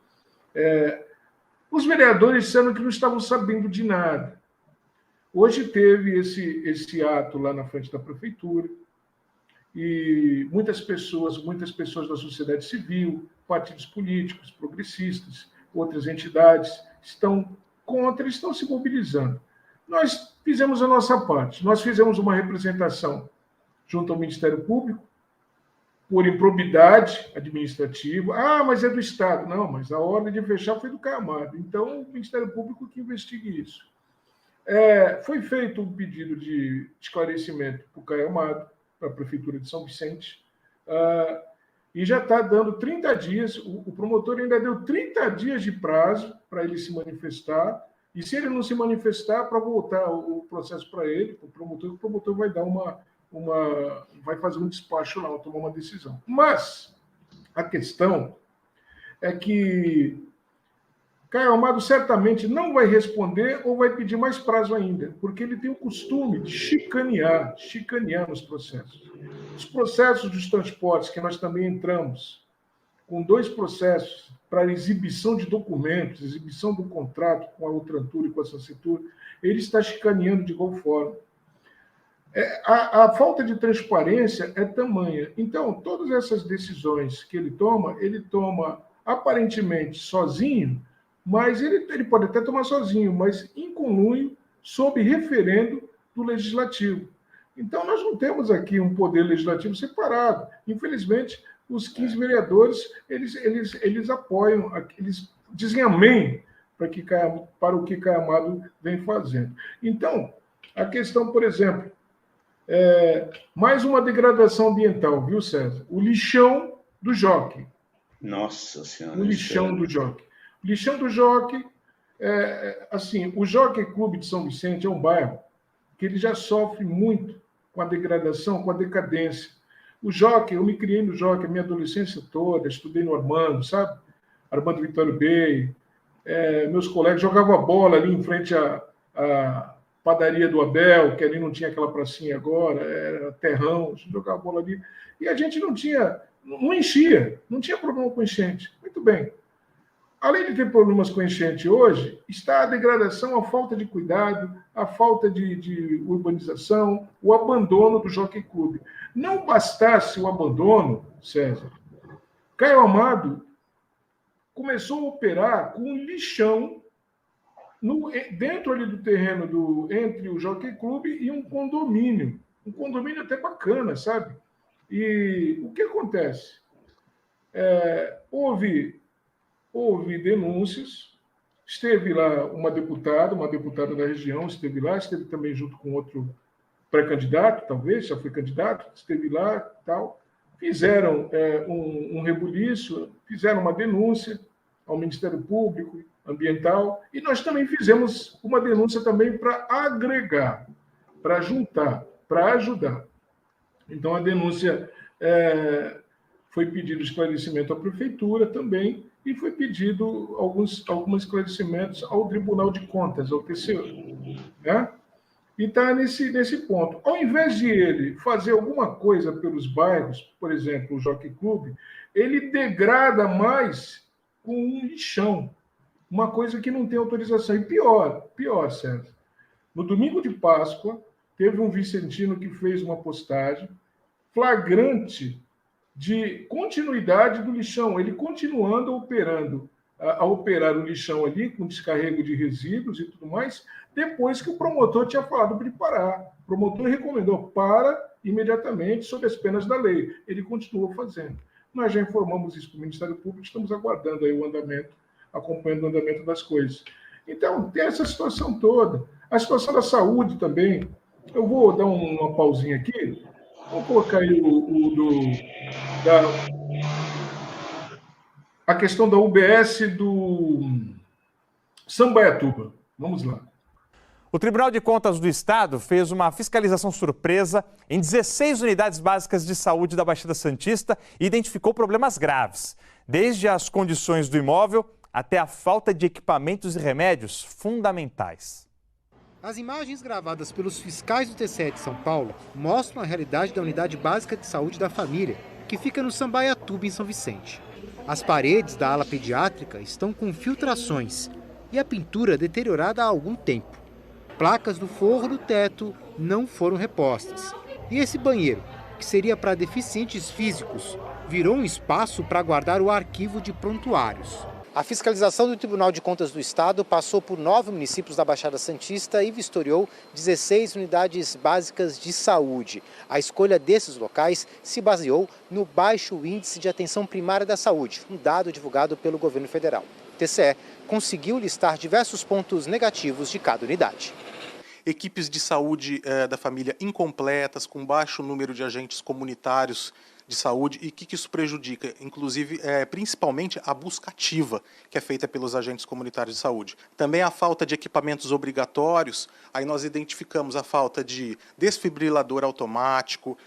Os vereadores disseram que não estavam sabendo de nada. Hoje teve esse ato lá na frente da prefeitura e muitas pessoas da sociedade civil, partidos políticos, progressistas, outras entidades estão contra, estão se mobilizando. Nós fizemos a nossa parte, nós fizemos uma representação junto ao Ministério Público, por improbidade administrativa. Mas é do Estado. Não, mas a ordem de fechar foi do Caio Amado. Então, o Ministério Público que investigue isso. Foi feito um pedido de esclarecimento para o Caio Amado, para a Prefeitura de São Vicente, e já está dando 30 dias, o promotor ainda deu 30 dias de prazo para ele se manifestar, e se ele não se manifestar, para voltar o processo para ele, o promotor vai dar vai fazer um despacho lá, vai tomar uma decisão. Mas a questão é que Caio Amado certamente não vai responder ou vai pedir mais prazo ainda, porque ele tem o costume de chicanear nos processos. Os processos dos transportes, que nós também entramos com 2 processos para exibição de documentos, exibição do contrato com a Utrantur e com a Sansetur, ele está chicaneando de igual forma. A falta de transparência é tamanha. Então, todas essas decisões que ele toma aparentemente sozinho, mas ele pode até tomar sozinho, mas em conluio, sob referendo do Legislativo. Então, nós não temos aqui um poder legislativo separado. Infelizmente, os 15 vereadores, eles apoiam, eles dizem amém para o que Caio Amado vem fazendo. Então, a questão, por exemplo, mais uma degradação ambiental, viu, César? O lixão do Jockey. Nossa Senhora. O lixão do Jockey. O lixão do Jockey, assim, o Jockey Clube de São Vicente é um bairro que ele já sofre muito com a degradação, com a decadência. O Jockey, eu me criei no Jockey a minha adolescência toda, estudei no Armando, sabe? Armando Vitório Bey. Meus colegas jogavam bola ali em frente à padaria do Abel, que ali não tinha aquela pracinha agora, era terrão, a gente jogava bola ali. E a gente não enchia, não tinha problema com enchente. Muito bem. Além de ter problemas com enchente hoje, está a degradação, a falta de cuidado, a falta de urbanização, o abandono do Jockey Clube. Não bastasse o abandono, César, Caio Amado começou a operar com um lixão dentro ali do terreno entre o Jockey Clube e um condomínio até bacana, sabe? E o que acontece? Houve denúncias, esteve lá uma deputada da região, esteve também junto com outro pré-candidato, talvez, já foi candidato, esteve lá e tal, fizeram um rebuliço, fizeram uma denúncia ao Ministério Público Ambiental, e nós também fizemos uma denúncia também para agregar, para juntar, para ajudar. Então, a denúncia foi pedido esclarecimento à Prefeitura também, e foi pedido alguns esclarecimentos ao Tribunal de Contas, ao TCU. Né? E está nesse ponto. Ao invés de ele fazer alguma coisa pelos bairros, por exemplo, o Jockey Clube, ele degrada mais com um lixão, uma coisa que não tem autorização. E pior, César, no domingo de Páscoa, teve um vicentino que fez uma postagem flagrante de continuidade do lixão, ele continuando a operar o lixão ali, com descarrego de resíduos e tudo mais, depois que o promotor tinha falado para ele parar. O promotor recomendou, para imediatamente, sob as penas da lei. Ele continuou fazendo. Nós já informamos isso para o Ministério Público, estamos aguardando aí o andamento, acompanhando o andamento das coisas. Então, tem essa situação toda. A situação da saúde também. Eu vou dar uma pausinha aqui. Vou colocar aí a questão da UBS do Sambaiatuba. Vamos lá. O Tribunal de Contas do Estado fez uma fiscalização surpresa em 16 unidades básicas de saúde da Baixada Santista e identificou problemas graves, desde as condições do imóvel até a falta de equipamentos e remédios fundamentais. As imagens gravadas pelos fiscais do TCE de São Paulo mostram a realidade da Unidade Básica de Saúde da Família, que fica no Sambaiatuba, em São Vicente. As paredes da ala pediátrica estão com filtrações e a pintura deteriorada há algum tempo. Placas do forro do teto não foram repostas. E esse banheiro, que seria para deficientes físicos, virou um espaço para guardar o arquivo de prontuários. A fiscalização do Tribunal de Contas do Estado passou por 9 municípios da Baixada Santista e vistoriou 16 unidades básicas de saúde. A escolha desses locais se baseou no baixo índice de atenção primária da saúde, um dado divulgado pelo governo federal. O TCE conseguiu listar diversos pontos negativos de cada unidade. Equipes de saúde da família incompletas, com baixo número de agentes comunitários de saúde. E o que isso prejudica? Inclusive, principalmente a busca ativa que é feita pelos agentes comunitários de saúde. Também a falta de equipamentos obrigatórios. Aí nós identificamos a falta de desfibrilador automático,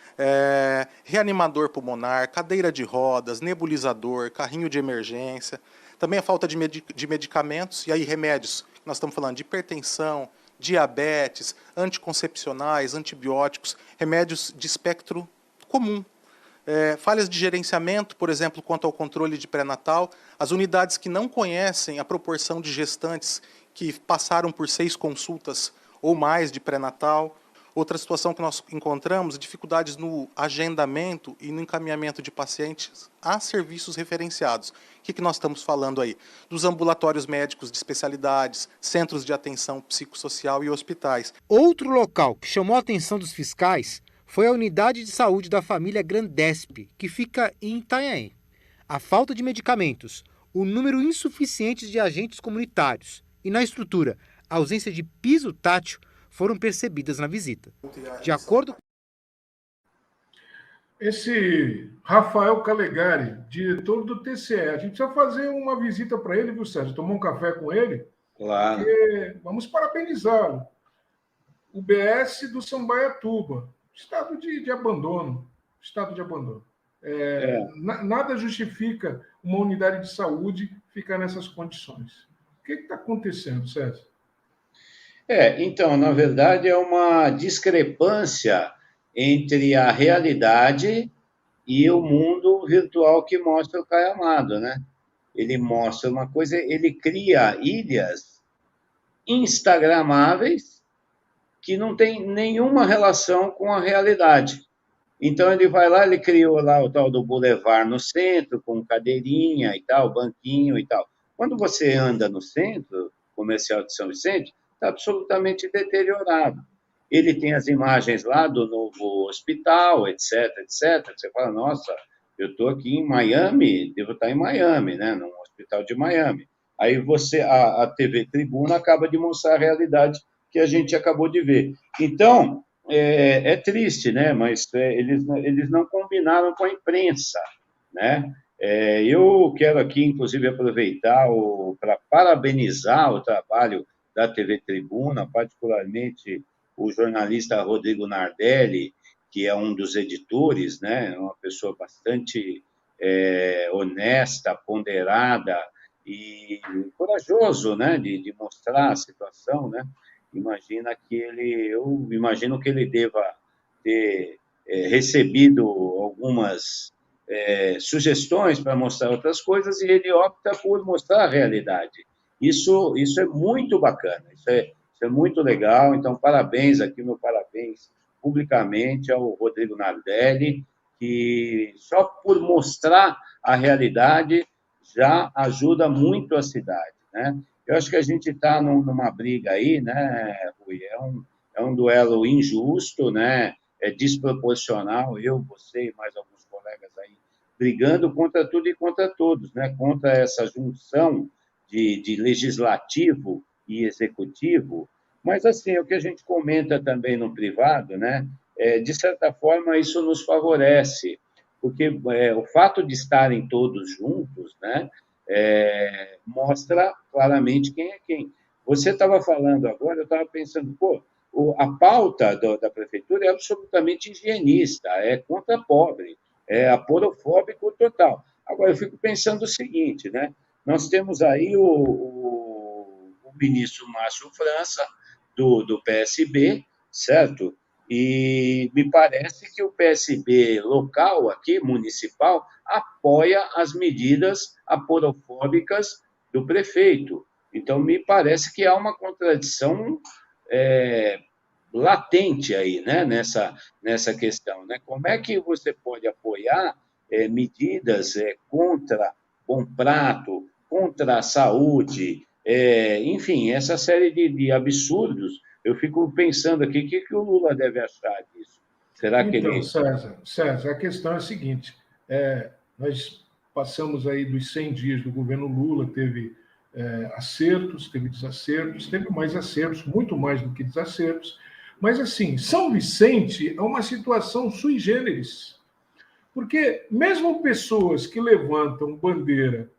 reanimador pulmonar, cadeira de rodas, nebulizador, carrinho de emergência. Também a falta de medicamentos, e aí remédios. Nós estamos falando de hipertensão, diabetes, anticoncepcionais, antibióticos, remédios de espectro comum. Falhas de gerenciamento, por exemplo, quanto ao controle de pré-natal, as unidades que não conhecem a proporção de gestantes que passaram por 6 consultas ou mais de pré-natal, Outra situação que nós encontramos, dificuldades no agendamento e no encaminhamento de pacientes a serviços referenciados. O que nós estamos falando aí? Dos ambulatórios médicos de especialidades, centros de atenção psicossocial e hospitais. Outro local que chamou a atenção dos fiscais foi a unidade de saúde da família Grandesp, que fica em Itanhaém. A falta de medicamentos, o número insuficiente de agentes comunitários e, na estrutura, a ausência de piso tátil foram percebidas na visita. De acordo com esse Rafael Calegari, diretor do TCE, a gente precisa fazer uma visita para ele, viu, Sérgio? Tomar um café com ele. Claro. Porque vamos parabenizá-lo. O BS do Sambaiatuba, estado de abandono. Estado de abandono. Nada justifica uma unidade de saúde ficar nessas condições. O que está acontecendo, César? Então, na verdade, é uma discrepância entre a realidade e o mundo virtual que mostra o Caio Amado, né? Ele mostra uma coisa, ele cria ilhas instagramáveis que não tem nenhuma relação com a realidade. Então, ele vai lá, ele criou lá o tal do Boulevard no centro, com cadeirinha e tal, banquinho e tal. Quando você anda no centro comercial de São Vicente, está absolutamente deteriorado. Ele tem as imagens lá do novo hospital, etc, etc. Você fala, nossa, eu estou aqui em Miami, devo estar em Miami, né, no hospital de Miami. Aí a TV Tribuna acaba de mostrar a realidade que a gente acabou de ver. Então, é triste, né, mas eles não combinaram com a imprensa, né? Eu quero aqui, inclusive, aproveitar para parabenizar o trabalho da TV Tribuna, particularmente o jornalista Rodrigo Nardelli, que é um dos editores, né, uma pessoa bastante honesta, ponderada e corajoso, né, de mostrar a situação, né? Eu imagino que ele deva ter recebido algumas sugestões para mostrar outras coisas e ele opta por mostrar a realidade. Isso é muito bacana, isso é muito legal. Então, parabéns aqui, meu parabéns publicamente ao Rodrigo Nardelli, que só por mostrar a realidade já ajuda muito a cidade, né? Eu acho que a gente está numa briga aí, né, Rui? É um duelo injusto, né? É desproporcional, você e mais alguns colegas aí brigando contra tudo e contra todos, né? Contra essa junção de legislativo e executivo. Mas, assim, o que a gente comenta também no privado, né? De certa forma, isso nos favorece, porque o fato de estarem todos juntos, né? Mostra claramente quem é quem. Você estava falando agora, eu estava pensando, a pauta da prefeitura é absolutamente higienista, é contra pobre, é aporofóbico total. Agora, eu fico pensando o seguinte, né? Nós temos aí o ministro Márcio França, do PSB, certo? E me parece que o PSB local aqui, municipal, apoia as medidas aporofóbicas do prefeito. Então, me parece que há uma contradição latente aí, né, nessa questão, né? Como é que você pode apoiar medidas contra Bom Prato, contra a saúde, enfim, essa série de absurdos? Eu fico pensando aqui, o que o Lula deve achar disso? Será que ele... César, a questão é a seguinte, nós passamos aí dos 100 dias do governo Lula, teve acertos, teve desacertos, teve mais acertos, muito mais do que desacertos, mas, assim, São Vicente é uma situação sui generis, porque mesmo pessoas que levantam bandeira,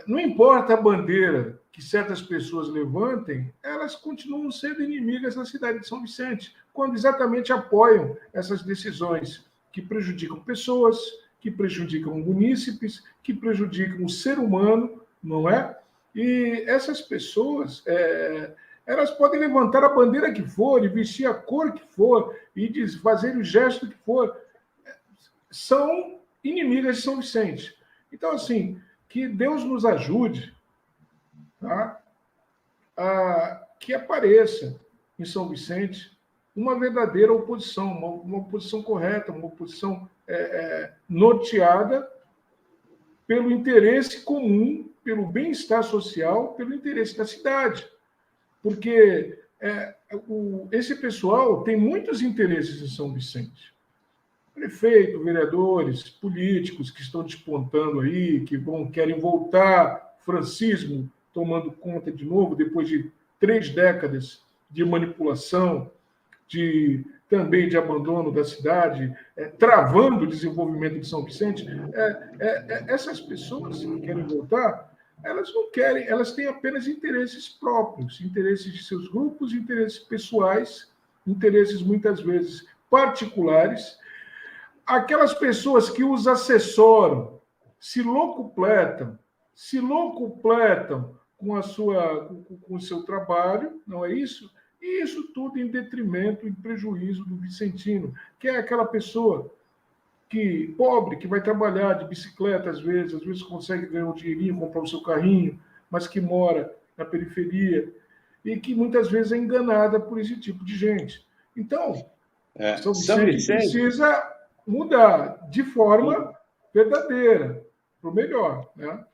não importa a bandeira que certas pessoas levantem, elas continuam sendo inimigas da cidade de São Vicente, quando exatamente apoiam essas decisões que prejudicam pessoas, que prejudicam munícipes, que prejudicam o ser humano, não é? E essas pessoas, elas podem levantar a bandeira que for, e vestir a cor que for, e fazer o gesto que for, são inimigas de São Vicente. Então, assim, que Deus nos ajude, tá? Que apareça em São Vicente uma verdadeira oposição, uma oposição correta, uma oposição norteada pelo interesse comum, pelo bem-estar social, pelo interesse da cidade. Porque esse pessoal tem muitos interesses em São Vicente. Prefeito, vereadores, políticos que estão despontando aí, que querem voltar, francismo tomando conta de novo, depois de 3 décadas de manipulação, também de abandono da cidade, travando o desenvolvimento de São Vicente. Essas pessoas que querem voltar, elas não querem, elas têm apenas interesses próprios, interesses de seus grupos, interesses pessoais, interesses muitas vezes particulares. Aquelas pessoas que os assessoram se locupletam com o seu trabalho, não é isso? E isso tudo em detrimento, em prejuízo do vicentino, que é aquela pessoa pobre, que vai trabalhar de bicicleta às vezes consegue ganhar um dinheirinho, comprar o seu carrinho, mas que mora na periferia e que muitas vezes é enganada por esse tipo de gente. Então, São Vicente precisa mudar de forma verdadeira, para o melhor, né?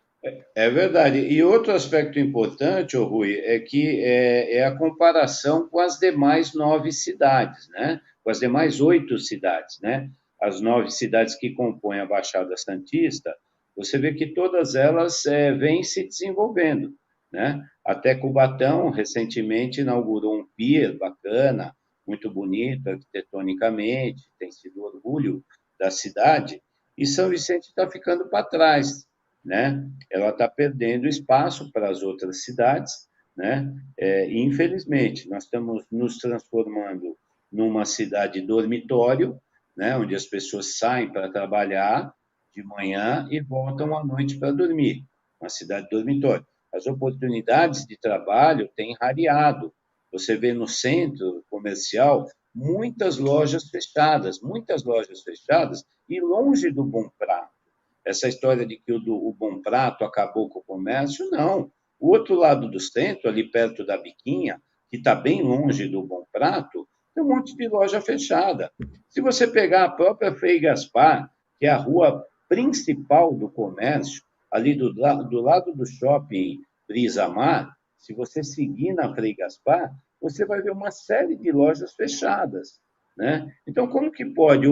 É verdade. E outro aspecto importante, Rui, é que é a comparação com as demais 9 cidades, né? Com as demais 8 cidades, né? As 9 cidades que compõem a Baixada Santista, você vê que todas elas vêm se desenvolvendo, né? Até Cubatão, recentemente, inaugurou um pier bacana, muito bonito arquitetonicamente, tem sido orgulho da cidade, e São Vicente está ficando para trás, né? Ela está perdendo espaço para as outras cidades, né? E, infelizmente, nós estamos nos transformando numa cidade dormitório, né? Onde as pessoas saem para trabalhar de manhã e voltam à noite para dormir, uma cidade dormitório. As oportunidades de trabalho têm rareado. Você vê no centro comercial muitas lojas fechadas e longe do Bom Prato. Essa história de que o Bom Prato acabou com o comércio, não. O outro lado do centro, ali perto da Biquinha, que está bem longe do Bom Prato, tem um monte de loja fechada. Se você pegar a própria Frei Gaspar, que é a rua principal do comércio, ali do lado do shopping Brisa Mar, se você seguir na Frei Gaspar, você vai ver uma série de lojas fechadas, né? Então, como que pode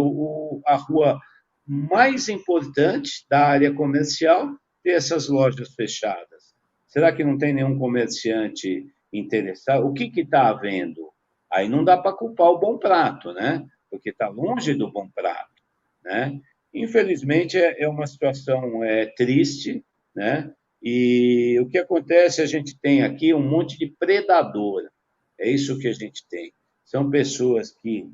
a rua mais importante da área comercial ter essas lojas fechadas? Será que não tem nenhum comerciante interessado? O que está havendo? Aí não dá para culpar o Bom Prato, né? Porque está longe do Bom Prato, né? Infelizmente, é uma situação triste, né? E o que acontece, a gente tem aqui um monte de predador. É isso que a gente tem. São pessoas que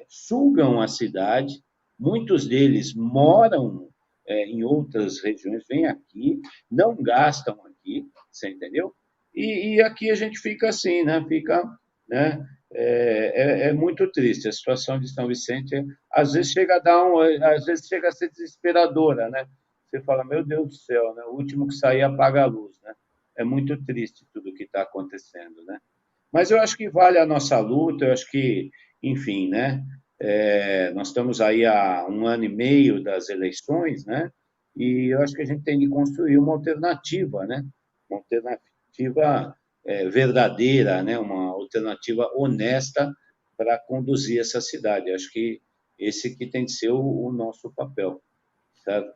sugam a cidade, muitos deles moram em outras regiões, vêm aqui, não gastam aqui, você entendeu? E aqui a gente fica assim, né? Né? É muito triste. A situação de São Vicente, às vezes chega a ser desesperadora, né? Você fala, meu Deus do céu, né? O último que sair apaga a luz, né? É muito triste tudo o que está acontecendo, né? Mas eu acho que vale a nossa luta, eu acho que, enfim, né? Nós estamos aí há 1 ano e meio das eleições, né? E eu acho que a gente tem de construir uma alternativa, né? Uma alternativa verdadeira, né? Uma alternativa honesta para conduzir essa cidade. Eu acho que esse que tem de ser o nosso papel, certo?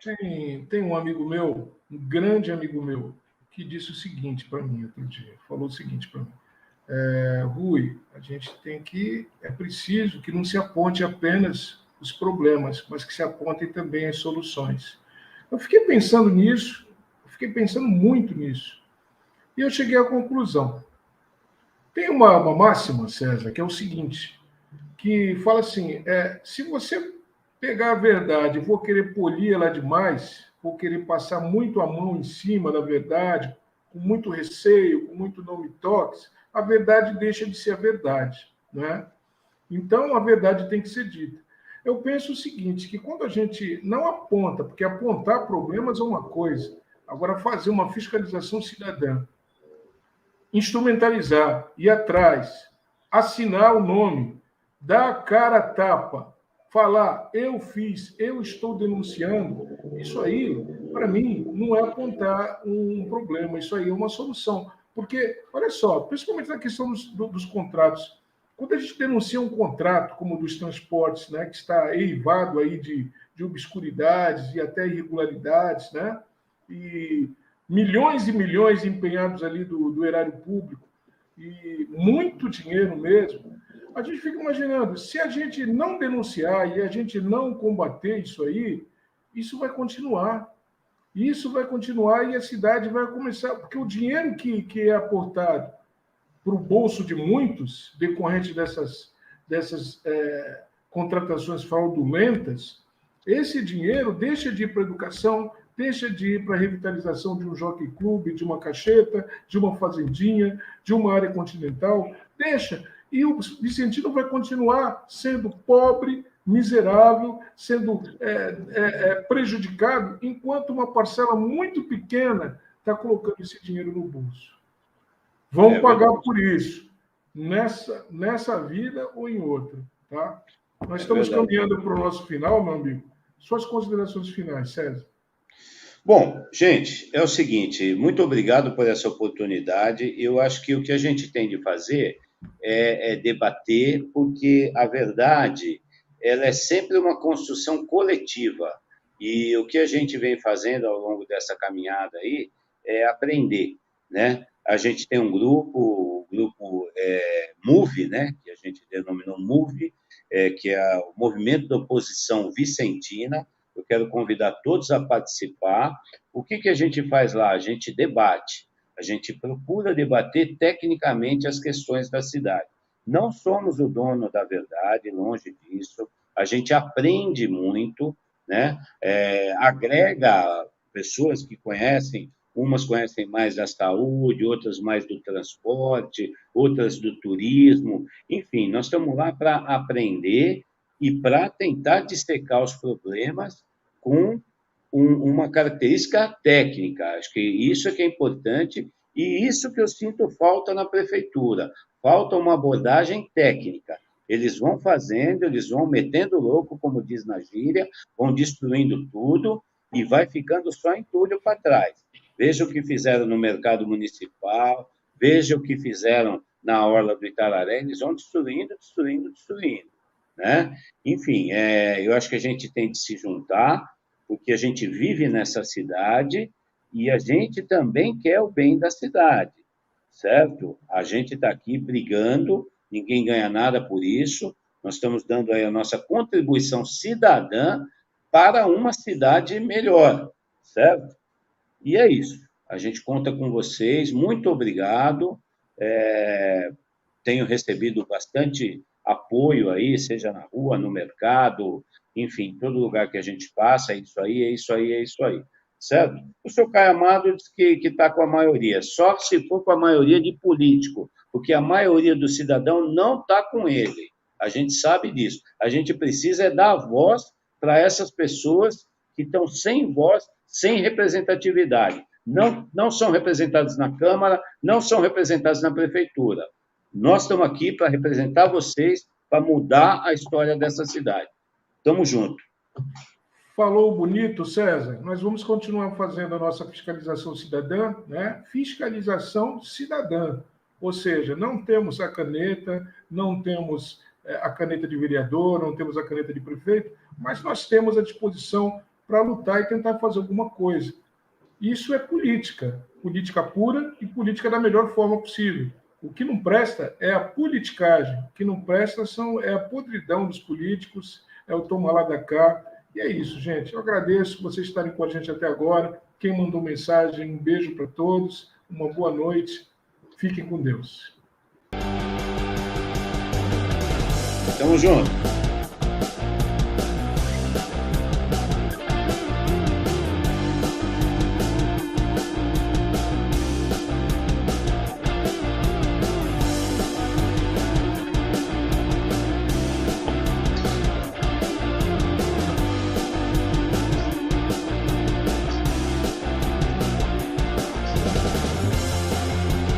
Tem um amigo meu, um grande amigo meu, que disse o seguinte para mim outro dia, falou o seguinte para mim: Rui, a gente é preciso que não se aponte apenas os problemas, mas que se apontem também as soluções. Eu fiquei pensando nisso, muito nisso, e eu cheguei à conclusão. Tem uma máxima, César, que é o seguinte, que fala assim, se você pegar a verdade e vou querer polir ela demais, vou querer passar muito a mão em cima da verdade, com muito receio, com muito não me toques, a verdade deixa de ser a verdade, né? Então, a verdade tem que ser dita. Eu penso o seguinte, que quando a gente não aponta, porque apontar problemas é uma coisa, agora fazer uma fiscalização cidadã, instrumentalizar, ir atrás, assinar o nome, dar a cara a tapa, falar, eu fiz, eu estou denunciando, isso aí, para mim, não é apontar um problema, isso aí é uma solução. Porque, olha só, principalmente na questão dos contratos, quando a gente denuncia um contrato, como o dos transportes, né, que está eivado aí de obscuridades e até irregularidades, né, e milhões empenhados ali do erário público, e muito dinheiro mesmo, a gente fica imaginando, se a gente não denunciar e a gente não combater isso aí, isso vai continuar. Isso vai continuar e a cidade vai começar, porque o dinheiro que é aportado para o bolso de muitos, decorrente dessas contratações fraudulentas, esse dinheiro deixa de ir para a educação, deixa de ir para a revitalização de um jockey clube, de uma cacheta, de uma fazendinha, de uma área continental, deixa. E o Vicentino vai continuar sendo pobre, miserável, sendo prejudicado, enquanto uma parcela muito pequena está colocando esse dinheiro no bolso. Vão pagar por isso, nessa vida ou em outra. Tá? Nós estamos caminhando para o nosso final, meu amigo. Suas considerações finais, César. Bom, gente, é o seguinte, muito obrigado por essa oportunidade. Eu acho que o que a gente tem de fazer é debater, porque a verdade ela é sempre uma construção coletiva. E o que a gente vem fazendo ao longo dessa caminhada aí é aprender, né? A gente tem um grupo, o grupo MOVE, né? Que a gente denominou MOVE, que é o Movimento da Oposição Vicentina. Eu quero convidar todos a participar. O que a gente faz lá? A gente debate, a gente procura debater tecnicamente as questões da cidade. Não somos o dono da verdade, longe disso. A gente aprende muito, né? Agrega pessoas que conhecem, umas conhecem mais da saúde, outras mais do transporte, outras do turismo. Enfim, nós estamos lá para aprender e para tentar dissecar os problemas com uma característica técnica. Acho que isso é que é importante e isso que eu sinto falta na prefeitura. Falta uma abordagem técnica. Eles vão fazendo, eles vão metendo louco, como diz na gíria, vão destruindo tudo e vai ficando só entulho para trás. Veja o que fizeram no mercado municipal, veja o que fizeram na orla do Itararé, eles vão destruindo, né? Enfim, eu acho que a gente tem de se juntar, porque a gente vive nessa cidade e a gente também quer o bem da cidade, certo? A gente está aqui brigando, ninguém ganha nada por isso, nós estamos dando aí a nossa contribuição cidadã para uma cidade melhor, certo? E é isso, a gente conta com vocês, muito obrigado, tenho recebido bastante apoio aí, seja na rua, no mercado, enfim, todo lugar que a gente passa, é isso aí, certo? O senhor Caio Amado diz que está com a maioria, só se for com a maioria de político, porque a maioria do cidadão não está com ele, a gente sabe disso, a gente precisa dar voz para essas pessoas que estão sem voz, sem representatividade, não são representados na Câmara, não são representados na Prefeitura. Nós estamos aqui para representar vocês, para mudar a história dessa cidade. Tamo junto. Falou bonito, César. Nós vamos continuar fazendo a nossa fiscalização cidadã, né? Fiscalização cidadã. Ou seja, não temos a caneta, não temos a caneta de vereador, não temos a caneta de prefeito, mas nós temos a disposição para lutar e tentar fazer alguma coisa. Isso é política pura e política da melhor forma possível. O que não presta é a politicagem, o que não presta é a podridão dos políticos, é o toma lá da cá. E é isso, gente. Eu agradeço vocês estarem com a gente até agora. Quem mandou mensagem, um beijo para todos, uma boa noite. Fiquem com Deus. Tamo junto.